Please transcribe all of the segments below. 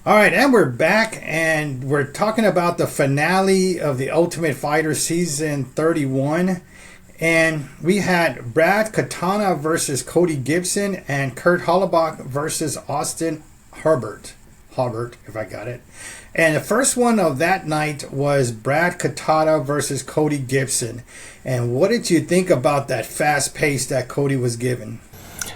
All right, and we're back, and we're talking about the finale of the Ultimate Fighter season 31. And we had Brad Kotana versus Cody Gibson and Kurt Holobauch versus Austin Hubbard. Hubbard, if I got it. And the first one of that night was Brad Kotana versus Cody Gibson. And what did you think about that fast pace that Cody was given?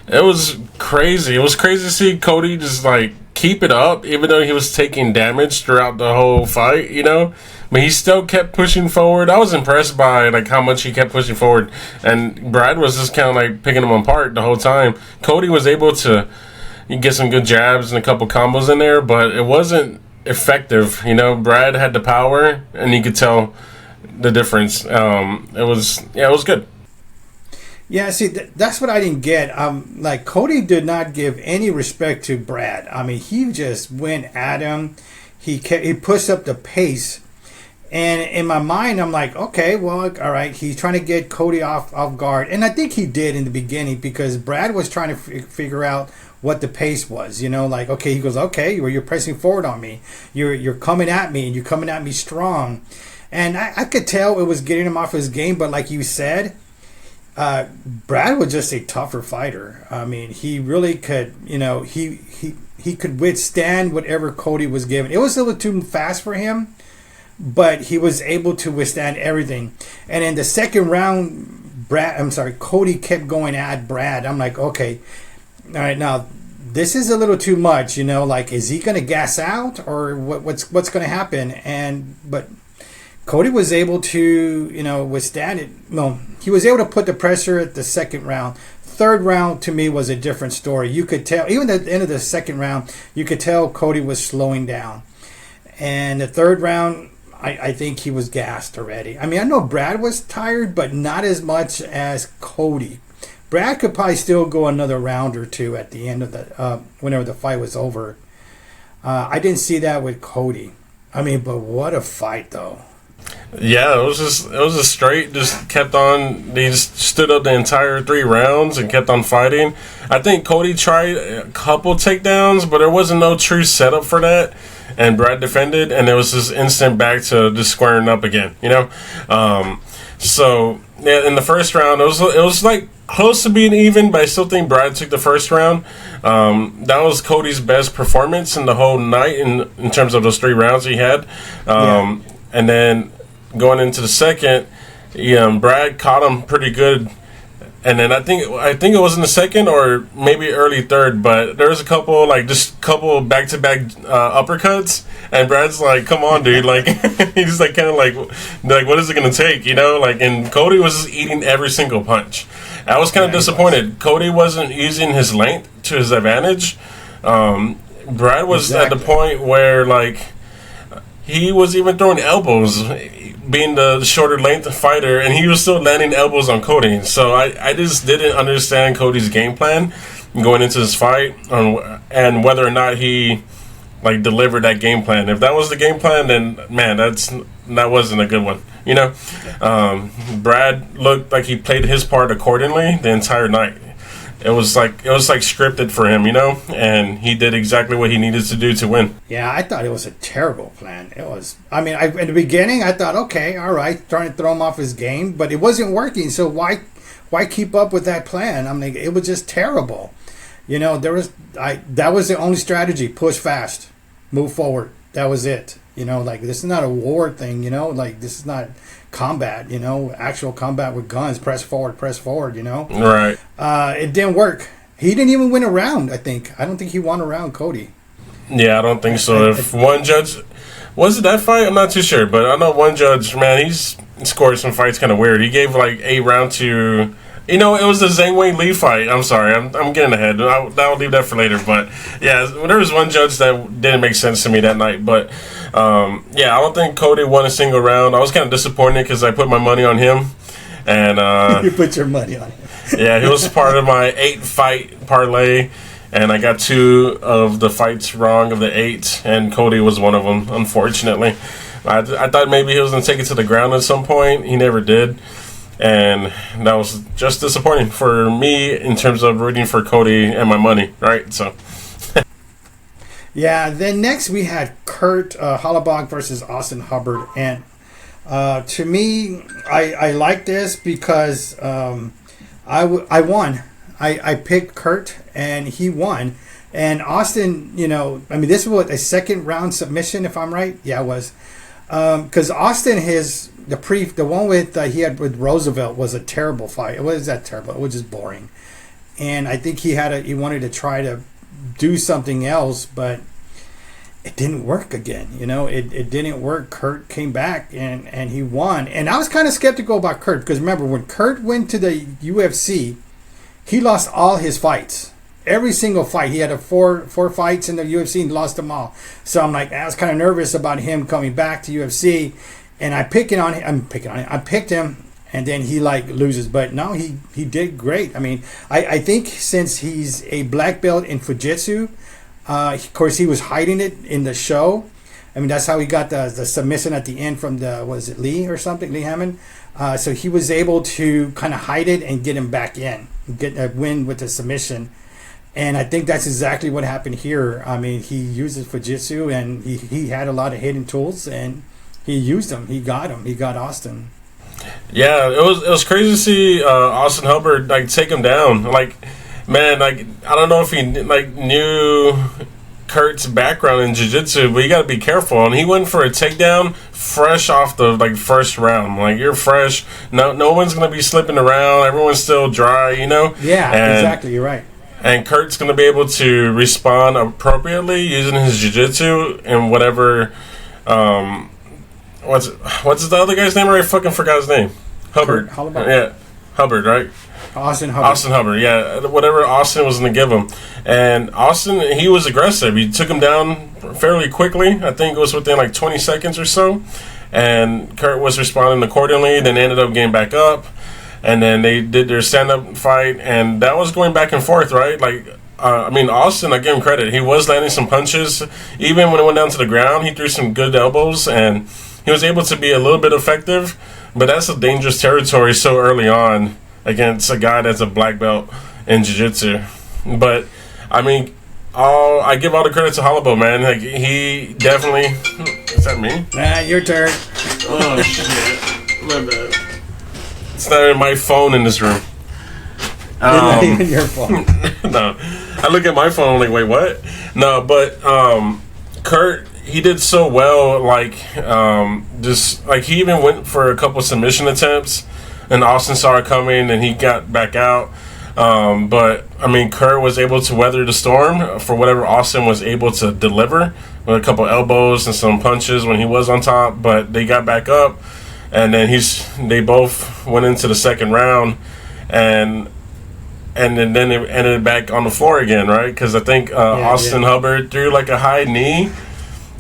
It was crazy. It was crazy to see Cody just like keep it up, even though he was taking damage throughout the whole fight, you know? But he still kept pushing forward. I was impressed by like how much he kept pushing forward. And Brad was just kind of like picking him apart the whole time. Cody was able to get some good jabs and a couple combos in there, but it wasn't effective. You know, Brad had the power, and you could tell the difference. It was good. Yeah, see, that's what I didn't get. Like, Cody did not give any respect to Brad. I mean, he just went at him. He pushed up the pace. And in my mind, I'm like, okay, well, all right. He's trying to get Cody off guard. And I think he did in the beginning because Brad was trying to figure out what the pace was. You know, like, okay, he goes, okay, you're pressing forward on me. You're coming at me, and you're coming at me strong. And I could tell it was getting him off his game. But like you said, Brad was just a tougher fighter. I mean, he really could, you know, he could withstand whatever Cody was given. It was a little too fast for him, but he was able to withstand everything. And in the second round, Cody kept going at Brad. I'm like, okay, all right, now this is a little too much, you know, like, is he going to gas out or what's going to happen? But Cody was able to, you know, withstand it. Well, he was able to put the pressure at the second round. Third round, to me, was a different story. You could tell, even at the end of the second round, you could tell Cody was slowing down. And the third round, I think he was gassed already. I mean, I know Brad was tired, but not as much as Cody. Brad could probably still go another round or two at the end of the, whenever the fight was over. I didn't see that with Cody. I mean, but what a fight, though. Yeah, it was a straight, just kept on. They just stood up the entire 3 rounds and kept on fighting. I think Cody tried a couple takedowns, but there wasn't no true setup for that. And Brad defended, and it was just instant back to just squaring up again, you know? So, yeah, in the first round, it was like close to being even, but I still think Brad took the first round. That was Cody's best performance in the whole night in terms of those 3 rounds he had. And then going into the second, Brad caught him pretty good. And then I think it was in the second or maybe early third, but there was a couple back-to-back uppercuts, and Brad's like, "Come on, dude!" Like he's like kind of like what is it gonna take, you know? Like, and Cody was just eating every single punch. I was kind of disappointed. Cody wasn't using his length to his advantage. Brad was at the point where like he was even throwing elbows, being the shorter length fighter, and he was still landing elbows on Cody. So I just didn't understand Cody's game plan going into this fight, and whether or not he like delivered that game plan. If that was the game plan, then man, that wasn't a good one. You know, Brad looked like he played his part accordingly the entire night. It was like scripted for him, you know, and he did exactly what he needed to do to win. Yeah, I thought it was a terrible plan. It was. I mean, in the beginning, I thought, okay, all right, trying to throw him off his game, but it wasn't working. So why keep up with that plan? I mean, it was just terrible. You know, that was the only strategy: push fast, move forward. That was it. You know, like, this is not a war thing. You know, like, this is not combat, you know, actual combat with guns, press forward, you know. Right. It didn't work. He didn't even win a round, I don't think he won a round, Cody. Yeah, I don't think so. If one judge, was it that fight? I'm not too sure, but I know one judge, man, he's scored some fights kind of weird. He gave like a round to, you know, it was the Zhang Wei Li fight. I'm sorry, I'm getting ahead. I'll leave that for later. But yeah, there was one judge that didn't make sense to me that night. But yeah, I don't think Cody won a single round. I was kind of disappointed because I put my money on him. And you put your money on him. Yeah, he was part of my 8-fight parlay, and I got 2 of the fights wrong of the 8, and Cody was one of them, unfortunately. I thought maybe he was going to take it to the ground at some point. He never did. And that was just disappointing for me in terms of rooting for Cody and my money, right? So. Yeah. Then next we had Kurt Holobauch versus Austin Hubbard, and to me, I like this because I won. I picked Kurt and he won. And Austin, I mean, this was a second round submission, if I'm right. Yeah, it was. Because Austin, the one with he had with Roosevelt was a terrible fight. It was that terrible. It was just boring. And I think he wanted to try to do something else, but it didn't work again. It didn't work. Kurt came back and he won. And I was kind of skeptical about Kurt because remember when Kurt went to the UFC, he lost all his fights. Every single fight. He had four fights in the UFC and lost them all. So I'm like, I was kind of nervous about him coming back to UFC. And I picked him, and then he loses. But no, he did great. I mean, I think since he's a black belt in Jiu-Jitsu, of course he was hiding it in the show. I mean, that's how he got the submission at the end from Lee or something, Lee Hammond. So he was able to kind of hide it and get him back in, get a win with the submission. And I think that's exactly what happened here. I mean, he uses Jiu-Jitsu, and he had a lot of hidden tools, and he used them. He got him. He got Austin. Yeah, it was crazy to see Austin Hubbard take him down. Man, I don't know if he knew Kurt's background in jiu-jitsu, but you got to be careful. And he went for a takedown fresh off the first round. You're fresh. No one's gonna be slipping around. Everyone's still dry. Yeah, exactly. You're right. And Kurt's going to be able to respond appropriately using his jiu-jitsu and whatever. What's the other guy's name? I already fucking forgot his name. Hubbard. Yeah, Hubbard, right? Austin Hubbard. Austin Hubbard, yeah. Whatever Austin was going to give him. And Austin, he was aggressive. He took him down fairly quickly. I think it was within 20 seconds or so. And Kurt was responding accordingly, then ended up getting back up. And then they did their stand-up fight, and that was going back and forth, right? Austin, I give him credit. He was landing some punches. Even when it went down to the ground, he threw some good elbows, and he was able to be a little bit effective. But that's a dangerous territory so early on against a guy that's a black belt in jiu-jitsu. But, I mean, I give all the credit to Holobauch, man. He definitely... Is that me? Nah, your turn. Oh, shit. My bad. It's not even my phone in this room. It's not even your phone. No. I look at my phone wait, what? No, but Kurt, he did so well, he even went for a couple submission attempts, and Austin saw it coming, and he got back out. But, I mean, Kurt was able to weather the storm for whatever Austin was able to deliver, with a couple elbows and some punches when he was on top, but they got back up. And then they both went into the second round, and then they ended back on the floor again, right? Because I think Austin Hubbard threw a high knee,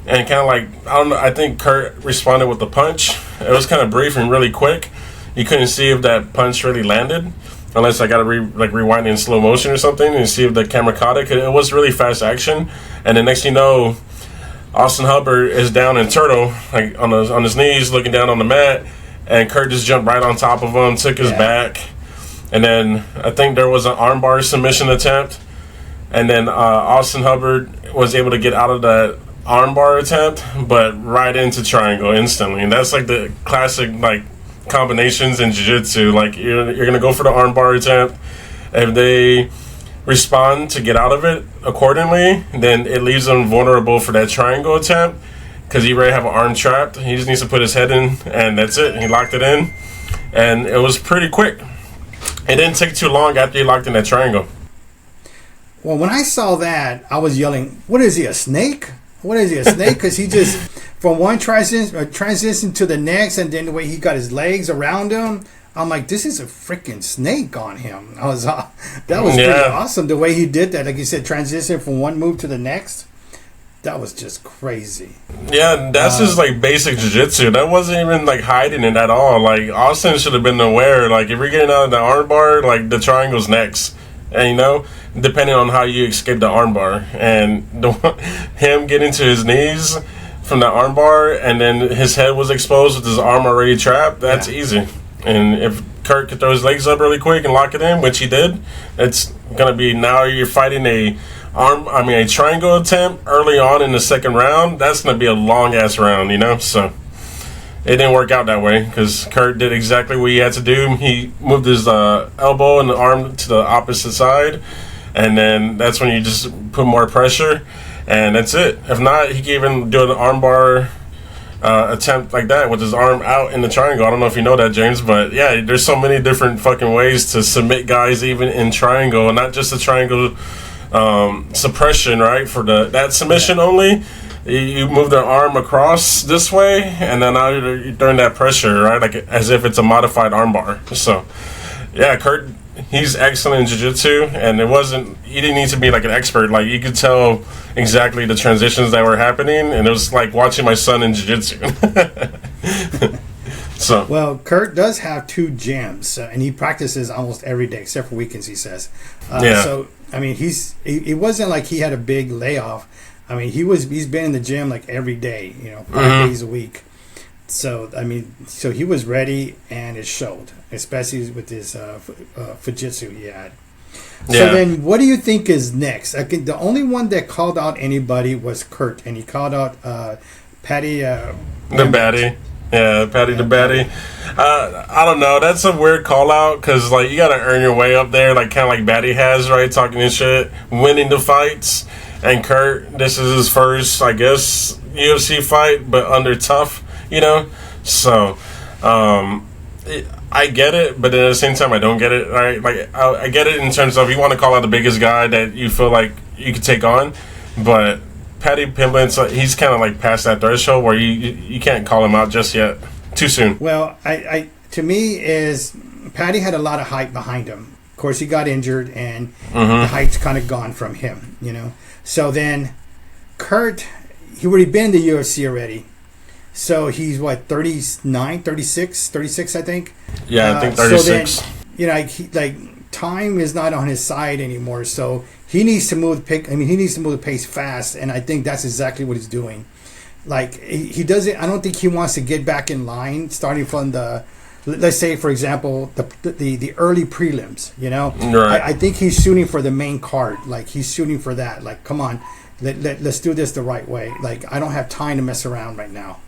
and kind of I don't know. I think Kurt responded with the punch. It was kind of brief and really quick. You couldn't see if that punch really landed, unless I got to rewind it in slow motion or something and see if the camera caught it. It was really fast action, and the next thing you know, Austin Hubbard is down in turtle, on his knees, looking down on the mat, and Kurt just jumped right on top of him, took his back, and then I think there was an armbar submission attempt, and then Austin Hubbard was able to get out of that armbar attempt, but right into triangle instantly, and that's the classic combinations in jiu-jitsu. You're gonna go for the armbar attempt, if they respond to get out of it accordingly, then it leaves him vulnerable for that triangle attempt because he already have an arm trapped. He just needs to put his head in, and that's it. He locked it in, and it was pretty quick. It didn't take too long after he locked in that triangle. Well, when I saw that, I was yelling, "What is he, a snake? What is he, a snake?" Because he just from one transition to the next, and then the way he got his legs around him. I'm like, this is a freaking snake on him. That was pretty awesome the way he did that. Like you said, transition from one move to the next. That was just crazy. Yeah, that's just basic jiu-jitsu. That wasn't even hiding it at all. Austin should have been aware. If you're getting out of the armbar, the triangle's next. And depending on how you escape the armbar, and him getting to his knees from the armbar, and then his head was exposed with his arm already trapped. That's easy. And if Kurt could throw his legs up really quick and lock it in, which he did, it's going to be now you're fighting a a triangle attempt early on in the second round, that's going to be a long ass round, you know. So it didn't work out that way because Kurt did exactly what he had to do. He moved his elbow and the arm to the opposite side, and then that's when you just put more pressure, and that's it. If not, he can even do an armbar attempt like that with his arm out in the triangle. I don't know if you know that, James, but yeah, there's so many different fucking ways to submit guys even in triangle, and not just the triangle suppression, right? For that submission only, you move their arm across this way, and then now you're during that pressure, right? Like as if it's a modified armbar. So yeah, Kurt, he's excellent in jiu-jitsu, and he didn't need to be like an expert. Like you could tell exactly the transitions that were happening, and it was like watching my son in jiu-jitsu. So well, Kurt does have 2 gyms, and he practices almost every day except for weekends, he says. So I mean, it wasn't like he had a big layoff. I mean, he's been in the gym like every day, 5 days a week. So I mean, so he was ready, and it showed, especially with his Fujitsu he had. So then, what do you think is next? I think the only one that called out anybody was Kurt, and he called out Patty the Batty. Yeah, Patty the Batty. I don't know. That's a weird call out because like you got to earn your way up there, like kind of like Batty has, right? Talking his shit, winning the fights, and Kurt, this is his first, I guess, UFC fight, but under tough. So I get it, but at the same time I don't get it, right? Like I get it in terms of you want to call out the biggest guy that you feel like you could take on, but Patty Pimblin's he's kind of like past that threshold where you can't call him out just yet, too soon. Well, I to me is Patty had a lot of hype behind him. Of course, he got injured, and the hype's kind of gone from him, So then Kurt, he already been in the UFC already. So he's 39, 36, I think. Yeah, I think 36. So then, time is not on his side anymore. So he needs to move the pace fast, and I think that's exactly what he's doing. Like he doesn't. I don't think he wants to get back in line, starting from let's say, for example, the early prelims. Right. I think he's shooting for the main card. Like he's shooting for that. Like, come on, let's do this the right way. Like I don't have time to mess around right now.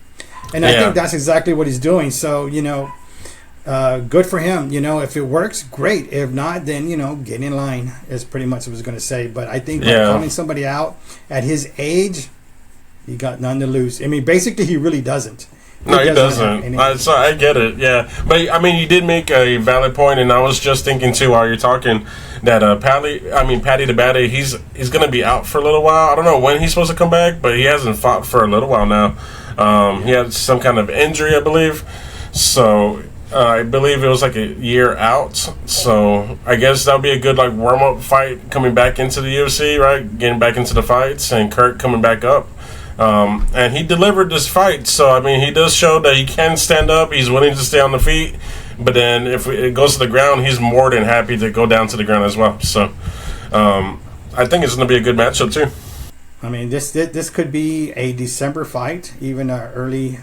And I think that's exactly what he's doing. So, good for him. If it works, great. If not, then, get in line is pretty much what I was going to say. But I think by calling somebody out at his age, he got none to lose. I mean, basically, he really doesn't. He doesn't. So I get it, yeah. But, I mean, you did make a valid point, and I was just thinking, too, while you're talking, that Patty the Batty, he's going to be out for a little while. I don't know when he's supposed to come back, but he hasn't fought for a little while now. He had some kind of injury, I believe. So I believe it was like a year out. So I guess that would be a good like warm-up fight coming back into the UFC, right? Getting back into the fights, and Kurt coming back up. And he delivered this fight. So, I mean, he does show that he can stand up. He's willing to stay on the feet. But then if it goes to the ground, he's more than happy to go down to the ground as well. So I think it's going to be a good matchup, too. I mean, this could be a December fight, even an early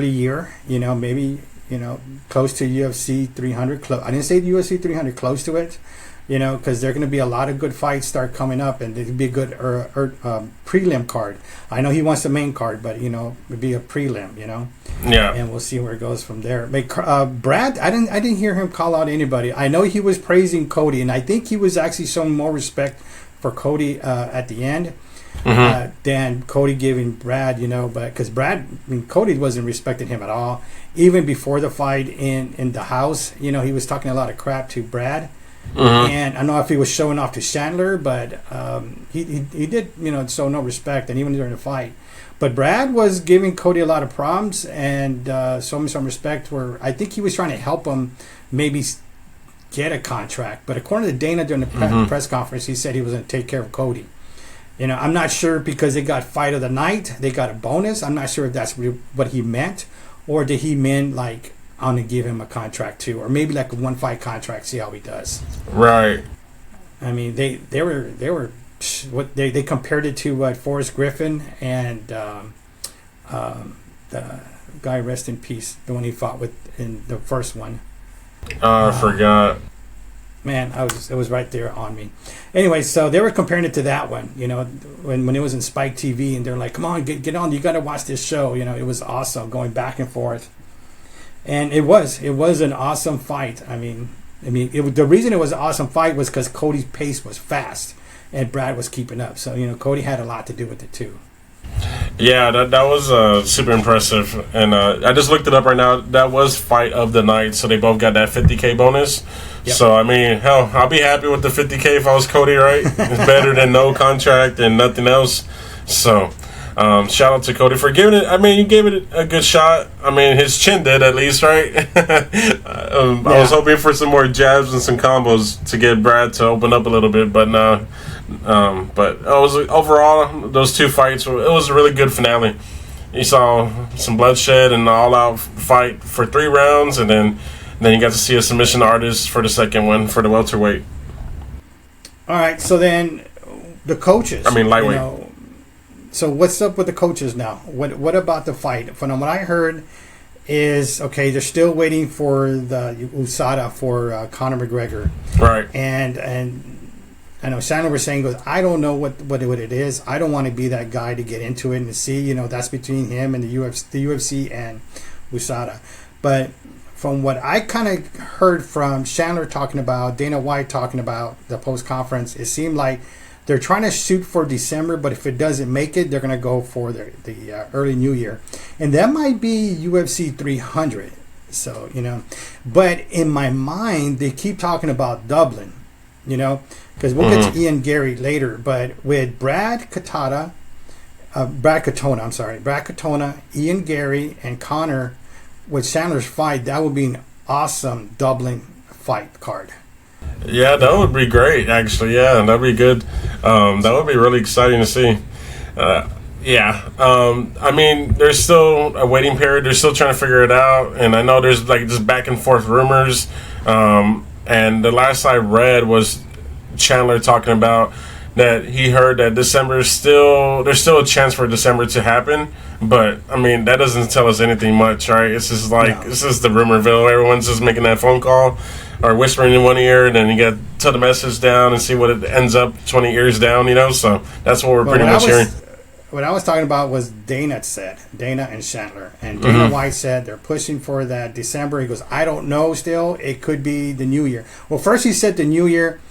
year. Maybe close to UFC 300. I didn't say UFC 300, close to it. Because there are going to be a lot of good fights start coming up, and it'd be a good prelim card. I know he wants the main card, but it'd be a prelim. Yeah. And we'll see where it goes from there. But Brad, I didn't hear him call out anybody. I know he was praising Cody, and I think he was actually showing more respect for Cody at the end than Cody giving Brad, but because Cody wasn't respecting him at all. Even before the fight in the house, he was talking a lot of crap to Brad. And I don't know if he was showing off to Chandler, but he did, show no respect, and even during the fight. But Brad was giving Cody a lot of problems and showing some respect where I think he was trying to help him maybe get a contract. But according to Dana during the press conference, he said he was going to take care of Cody. I'm not sure because they got fight of the night, they got a bonus. I'm not sure if that's what he meant, or did he mean like I'm going to give him a contract too, or maybe like a 1-fight contract, see how he does. Right. I mean, they were what they compared it to what Forrest Griffin and the guy, rest in peace, the one he fought with in the first one. I forgot. Man, it was right there on me. Anyway, so they were comparing it to that one, when it was in Spike TV, and they're like, "Come on, get on! You got to watch this show." It was awesome, going back and forth, and it was an awesome fight. The reason it was an awesome fight was because Cody's pace was fast, and Brad was keeping up. So Cody had a lot to do with it too. Yeah, that was super impressive, and I just looked it up right now. That was fight of the night, so they both got that $50K bonus. Yep. So hell, I'll be happy with the $50K if I was Cody, right? It's better than no contract and nothing else. So, shout out to Cody for giving it. You gave it a good shot. His chin did at least, right? I was hoping for some more jabs and some combos to get Brad to open up a little bit, but no. But it was overall those two fights. It was a really good finale. You saw some bloodshed and an all-out fight for 3 rounds, and then you got to see a submission artist for the second one for the welterweight. All right, so then the coaches. Lightweight. So what's up with the coaches now? What about the fight? From what I heard is, okay, they're still waiting for the USADA for Conor McGregor. Right. And I know Chandler was saying, I don't know what it is. I don't want to be that guy to get into it and to see, that's between him and the UFC and USADA. But from what I kind of heard from Chandler talking about, Dana White talking about the post-conference, it seemed like they're trying to shoot for December, but if it doesn't make it, they're going to go for the early New Year. And that might be UFC 300. So, but in my mind, they keep talking about Dublin, because we'll get to Ian Gary later. But with Brad Katona, Ian Gary, and Connor, with Chandler's fight, that would be an awesome Dublin fight card. Yeah, that would be great, actually. Yeah, that'd be good. That would be really exciting to see. There's still a waiting period. They're still trying to figure it out. And I know there's just back and forth rumors. And the last I read was Chandler talking about that he heard that there's still a chance for December to happen, but that doesn't tell us anything much, right? It's just This is the rumorville. Everyone's just making that phone call or whispering in one ear, and then you got to tell the message down and see what it ends up 20 ears down, so that's what we're pretty much hearing. What I was talking about was Dana and Chandler, and Dana White said they're pushing for that December. He goes, I don't know still. It could be the New Year. Well, first he said the New Year,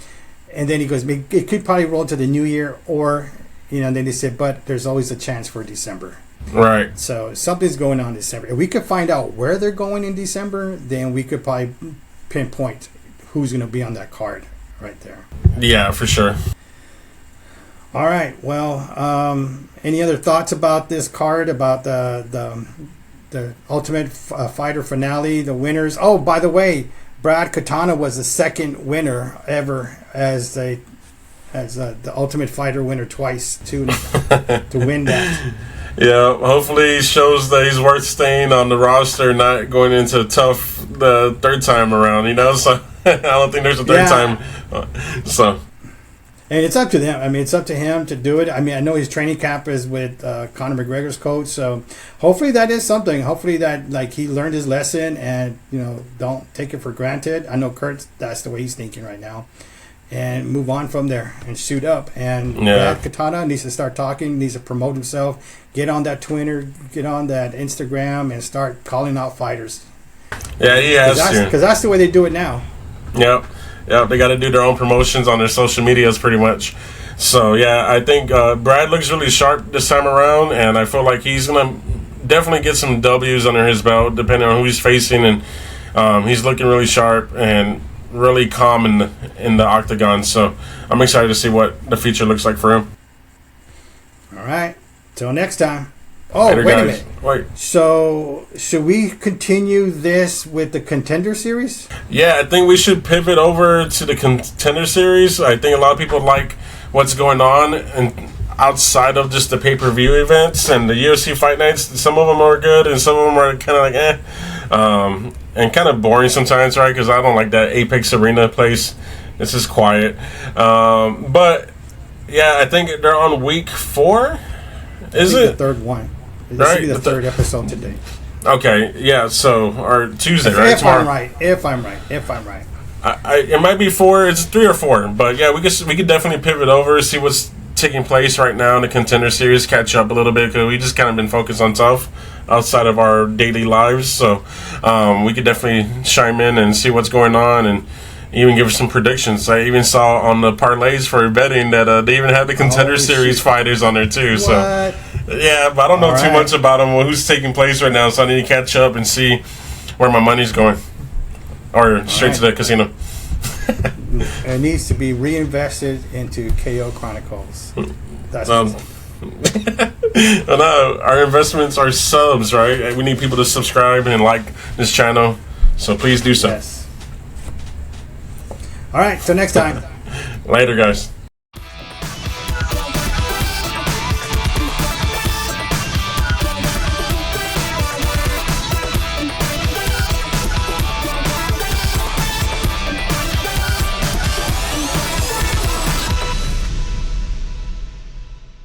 and then he goes, it could probably roll to the New Year, or, and then he said, but there's always a chance for December. Right. So something's going on in December. If we could find out where they're going in December, then we could probably pinpoint who's going to be on that card right there. Yeah, for sure. All right. Well, any other thoughts about this card, about the Ultimate Fighter finale, the winners? Oh, by the way, Brad Kotana was the second winner ever as the Ultimate Fighter winner twice to win that. Yeah, hopefully he shows that he's worth staying on the roster, not going into tough the third time around, So I don't think there's a third time. So. And it's up to them. It's up to him to do it. I know his training camp is with Conor McGregor's coach, so hopefully that is something. Hopefully that he learned his lesson and don't take it for granted. I know Kurt, that's the way he's thinking right now, and move on from there and shoot up. And Brad Kotana needs to start talking, needs to promote himself, get on that Twitter, get on that Instagram, and start calling out fighters. Yeah, he has to, because that's the way they do it now. Yep. Yeah, they got to do their own promotions on their social medias pretty much. So, yeah, I think Brad looks really sharp this time around, and I feel like he's going to definitely get some W's under his belt, depending on who he's facing. And he's looking really sharp and really calm in the octagon. So, I'm excited to see what the future looks like for him. All right. Till next time. Oh, Later, wait guys. a minute. Wait. So, should we continue this with the Contender Series? Yeah, I think we should pivot over to the Contender Series. I think a lot of people like what's going on and outside of just the pay-per-view events and the UFC fight nights. Some of them are good and some of them are kind of like and kind of boring sometimes, right? Because I don't like that Apex Arena place. It's just quiet. But, yeah, I think they're on week 4. Is it? The third one. This Right, will be the third episode today. Okay, yeah, so, or Tuesday, right? If I'm right. It might be 4. It's 3 or 4, but yeah, we could definitely pivot over, see what's taking place right now in the Contender Series, catch up a little bit because we just kind of been focused on tough outside of our daily lives. So we could definitely chime in and see what's going on and even give some predictions. I even saw on the parlays for betting that they even had the Contender Series fighters on there too. What? So yeah, but I don't know too much about them, who's taking place right now. So I need to catch up and see where my money's going, or straight to the casino. It needs to be reinvested into KO Chronicles. That's no, our investments are subs, right? We need people to subscribe and like this channel, so please do so. Yes. All right, till next time. Later, guys.